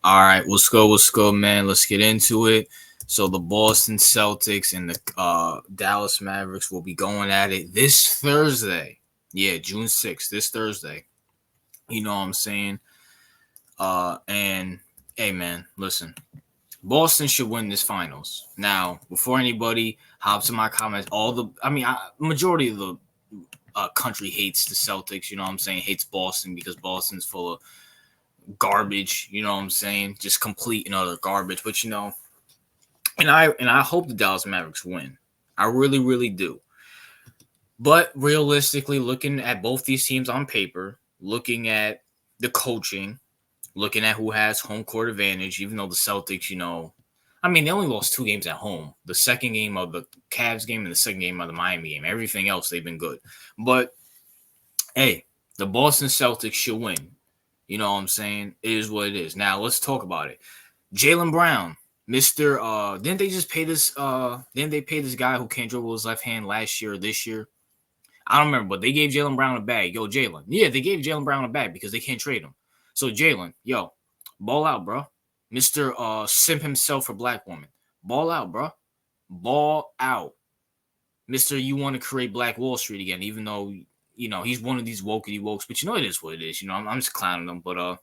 All right, what's good, man? Let's get into it. So the Boston Celtics and the Dallas Mavericks will be going at it this Thursday. Yeah, June 6th, this Thursday. You know what I'm saying? And hey, man, listen. Boston should win this finals. Now, before anybody hops in my comments, majority of the country hates the Celtics. You know what I'm saying? Hates Boston because Boston's full of garbage. You know what I'm saying? Just complete and utter garbage. But and I hope the Dallas Mavericks win. I really, really do. But realistically, looking at both these teams on paper, looking at the coaching, looking at who has home court advantage, even though the Celtics, they only lost two games at home. The second game of the Cavs game and the second game of the Miami game. Everything else, they've been good. But, hey, the Boston Celtics should win. You know what I'm saying? It is what it is. Now, let's talk about it. Jaylen Brown, didn't they just pay this didn't they pay this guy who can't dribble his left hand last year or this year? I don't remember, but they gave Jaylen Brown a bag. Yo, Jaylen. Yeah, they gave Jaylen Brown a bag because they can't trade him. So Jaylen, yo, ball out, bro. Mr. Simp himself for black woman. Ball out, bro. Ball out. Mr. You want to create Black Wall Street again, even though he's one of these wokey wokes, but it is what it is. I'm just clowning him. But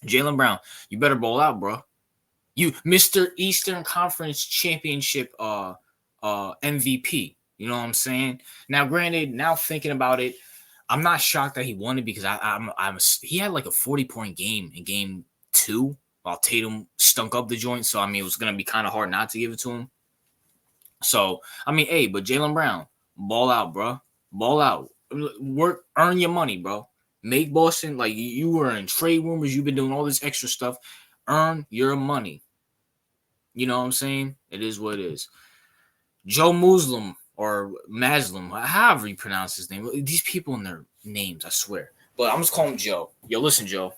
Jaylen Brown, you better ball out, bro. You Mr. Eastern Conference Championship MVP. You know what I'm saying? Now, granted, now thinking about it, I'm not shocked that he won it because he had like a 40-point game in game 2 while Tatum stunk up the joint. So it was gonna be kind of hard not to give it to him. So but Jaylen Brown, ball out, bro. Ball out. Work, earn your money, bro. Make Boston, like you were in trade rumors, you've been doing all this extra stuff. Earn your money. You know what I'm saying? It is what it is. Joe Muslim or Maslim, however you pronounce his name. These people and their names, I swear. But I'm just calling him Joe. Yo, listen, Joe.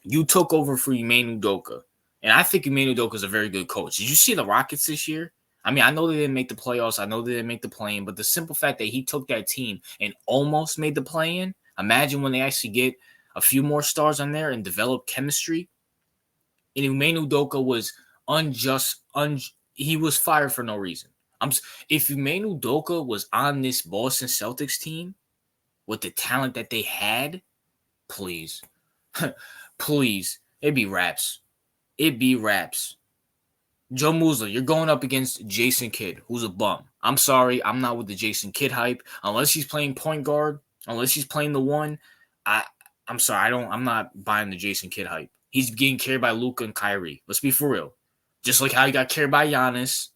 You took over for Ime Udoka. And I think Ime Udoka is a very good coach. Did you see the Rockets this year? I know they didn't make the playoffs. I know they didn't make the play-in. But the simple fact that he took that team and almost made the play-in, imagine when they actually get a few more stars on there and develop chemistry. And Ime Udoka was he was fired for no reason. If Ime Udoka was on this Boston Celtics team with the talent that they had, please, please, it'd be raps. It'd be raps. Joe Muslim, you're going up against Jason Kidd, who's a bum. I'm sorry, I'm not with the Jason Kidd hype. Unless he's playing point guard, unless he's playing the one, I'm sorry, I'm not buying the Jason Kidd hype. He's getting carried by Luka and Kyrie. Let's be for real. Just like how he got carried by Giannis,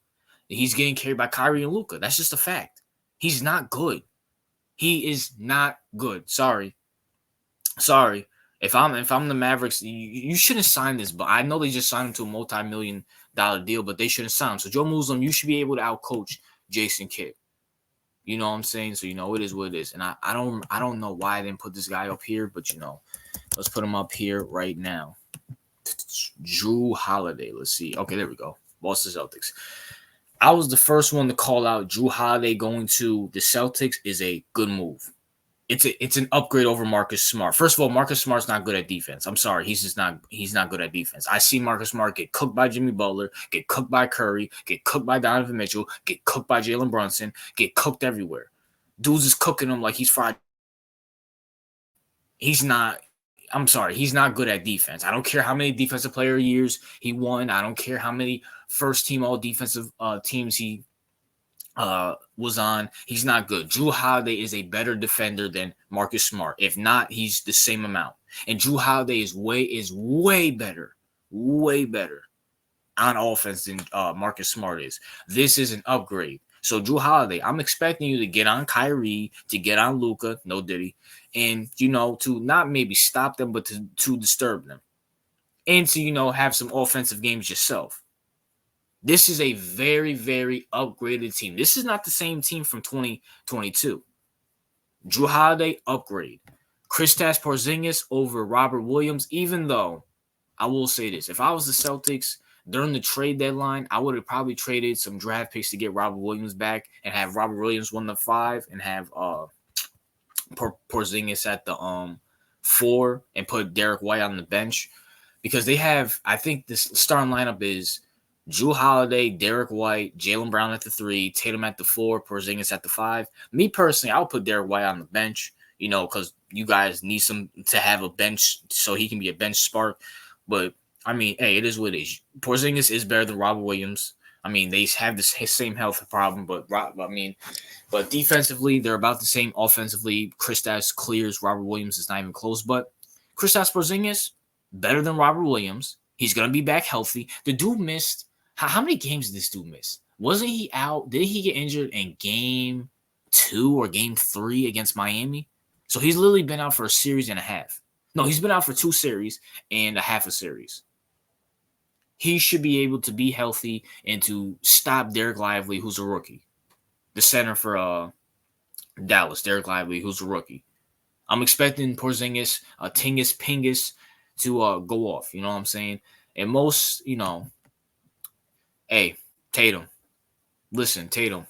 he's getting carried by Kyrie and Luka. That's just a fact. He's not good. He is not good. Sorry. If I'm the Mavericks, you shouldn't sign this. But I know they just signed him to a multi-million-dollar deal, but they shouldn't sign him. So Joe Muslim, you should be able to outcoach Jason Kidd. You know what I'm saying? So it is what it is. And I don't know why I didn't put this guy up here, but let's put him up here right now. Jrue Holiday. Let's see. Okay, there we go. Boston Celtics. I was the first one to call out Jrue Holiday going to the Celtics is a good move. It's an upgrade over Marcus Smart. First of all, Marcus Smart's not good at defense. I'm sorry, he's not good at defense. I see Marcus Smart get cooked by Jimmy Butler, get cooked by Curry, get cooked by Donovan Mitchell, get cooked by Jalen Brunson, get cooked everywhere. Dudes is cooking him like he's fried. He's not. I'm sorry, he's not good at defense. I don't care how many defensive player years he won. I don't care how many first team all defensive teams he was on. He's not good. Jrue Holiday is a better defender than Marcus Smart. If not, he's the same amount. And Jrue Holiday is way better on offense than Marcus Smart is. This is an upgrade. So Jrue Holiday, I'm expecting you to get on Kyrie, to get on Luka, no Diddy, and to not maybe stop them, but to disturb them, and to have some offensive games yourself. This is a very, very upgraded team. This is not the same team from 2022. Jrue Holiday, upgrade. Kristaps Porzingis over Robert Williams, even though I will say this. If I was the Celtics during the trade deadline, I would have probably traded some draft picks to get Robert Williams back and have Robert Williams 1-5 and have Porzingis at the 4 and put Derek White on the bench. because they have, I think this starting lineup is Drew Holiday, Derek White, Jaylen Brown at the 3, Tatum at the 4, Porzingis at the 5. Me personally, I would put Derek White on the bench, because you guys need some to have a bench so he can be a bench spark. But I mean, hey, it is what it is. Porzingis is better than Robert Williams. I mean, they have this same health problem, but defensively, they're about the same. Offensively, Kristaps clears. Robert Williams is not even close. But Kristaps Porzingis, better than Robert Williams. He's going to be back healthy. The dude missed. How many games did this dude miss? Wasn't he out? Did he get injured in game 2 or game 3 against Miami? So he's literally been out for a series and a half. No, he's been out for 2 series and a half a series. He should be able to be healthy and to stop Derek Lively, who's a rookie. The center for Dallas, Derek Lively, who's a rookie. I'm expecting Porzingis, Tingus Pingus to go off. You know what I'm saying? And most, hey, Tatum. Listen, Tatum.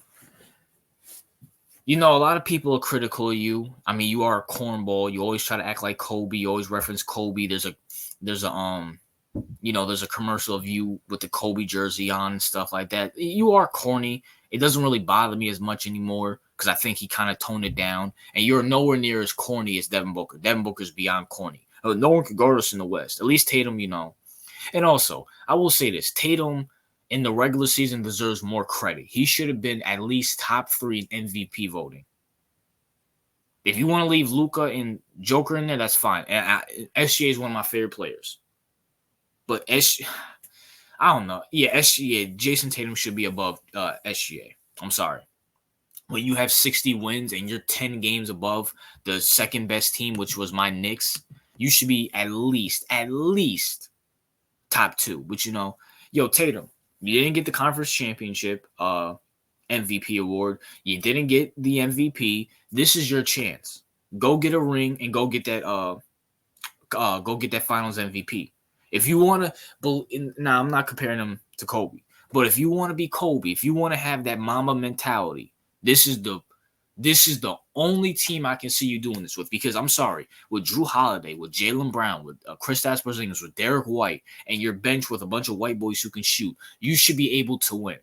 A lot of people are critical of you. I mean, you are a cornball. You always try to act like Kobe. You always reference Kobe. There's a commercial of you with the Kobe jersey on and stuff like that. You are corny. It doesn't really bother me as much anymore because I think he kind of toned it down. And you're nowhere near as corny as Devin Booker. Devin Booker's beyond corny. No one can guard us in the West. At least Tatum, And also, I will say this. Tatum in the regular season deserves more credit. He should have been at least top 3 in MVP voting. If you want to leave Luka and Joker in there, that's fine. And SGA is one of my favorite players. But I don't know. Yeah, SGA, Jason Tatum should be above SGA. I'm sorry. When you have 60 wins and you're 10 games above the second best team, which was my Knicks, you should be at least top 2. But Tatum, you didn't get the conference championship MVP award. You didn't get the MVP. This is your chance. Go get a ring and go get that Finals MVP. If you want to, now I'm not comparing him to Kobe, but if you want to be Kobe, if you want to have that Mamba mentality, this is the only team I can see you doing this with. Because I'm sorry, with Drew Holiday, with Jaylen Brown, with Kristaps Porzingis, with Derek White, and your bench with a bunch of white boys who can shoot, you should be able to win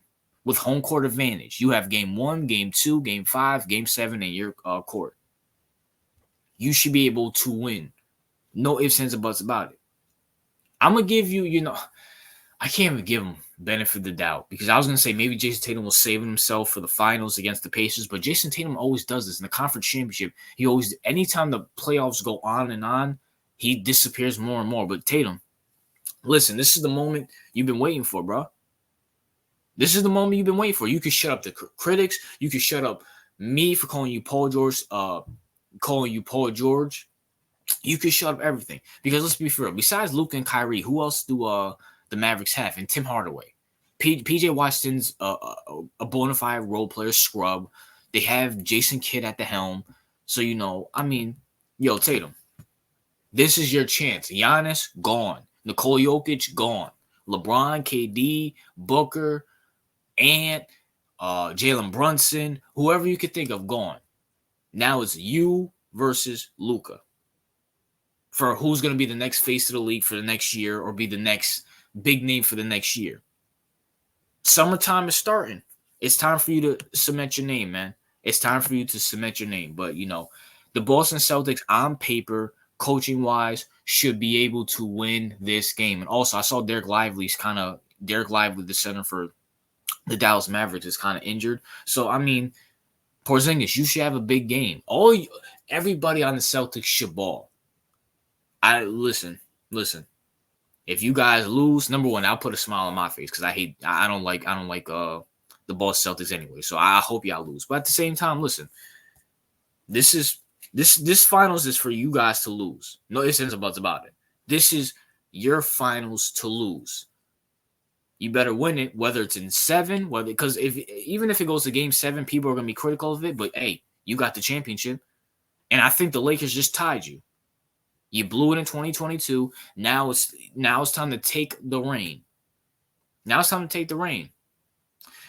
with home court advantage. You have game 1, game 2, game 5, game 7 in your court. You should be able to win. No ifs, ands, or buts about it. I'm going to give you, I can't even give him benefit of the doubt because I was going to say maybe Jason Tatum will save himself for the finals against the Pacers, but Jason Tatum always does this in the conference championship. Anytime the playoffs go on and on, he disappears more and more. But Tatum, listen, this is the moment you've been waiting for, bro. This is the moment you've been waiting for. You could shut up the critics. You could shut up me for calling you Paul George. You could shut up everything because let's be real. Besides Luka and Kyrie, who else do the Mavericks have? And Tim Hardaway, PJ Washington's a bona fide role player scrub. They have Jason Kidd at the helm. So Tatum, this is your chance. Giannis gone. Nikola Jokic gone. LeBron, KD, Booker, Ant, Jalen Brunson, whoever you could think of gone. Now it's you versus Luka. For who's going to be the next face of the league for the next year or be the next big name for the next year. Summertime is starting. It's time for you to cement your name, man. It's time for you to cement your name. But, the Boston Celtics on paper, coaching-wise, should be able to win this game. And also, I saw Derek Lively, the center for the Dallas Mavericks, is kind of injured. So, Porzingis, you should have a big game. Everybody on the Celtics should ball. Listen. If you guys lose, number one, I'll put a smile on my face because I don't like the Boston Celtics anyway. So I hope y'all lose. But at the same time, listen, this finals is for you guys to lose. No ifs, ands, or buts about it. This is your finals to lose. You better win it, whether it's in 7, because even if it goes to game 7, people are gonna be critical of it. But hey, you got the championship, and I think the Lakers just tied you. You blew it in 2022. Now it's time to take the reign.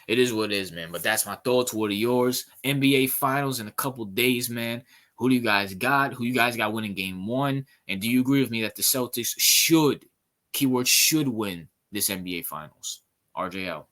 It is what it is, man. But that's my thoughts. What are yours? NBA Finals in a couple days, man. Who do you guys got? Who you guys got winning game 1? And do you agree with me that the Celtics should Keyword should win this NBA Finals. RJ out.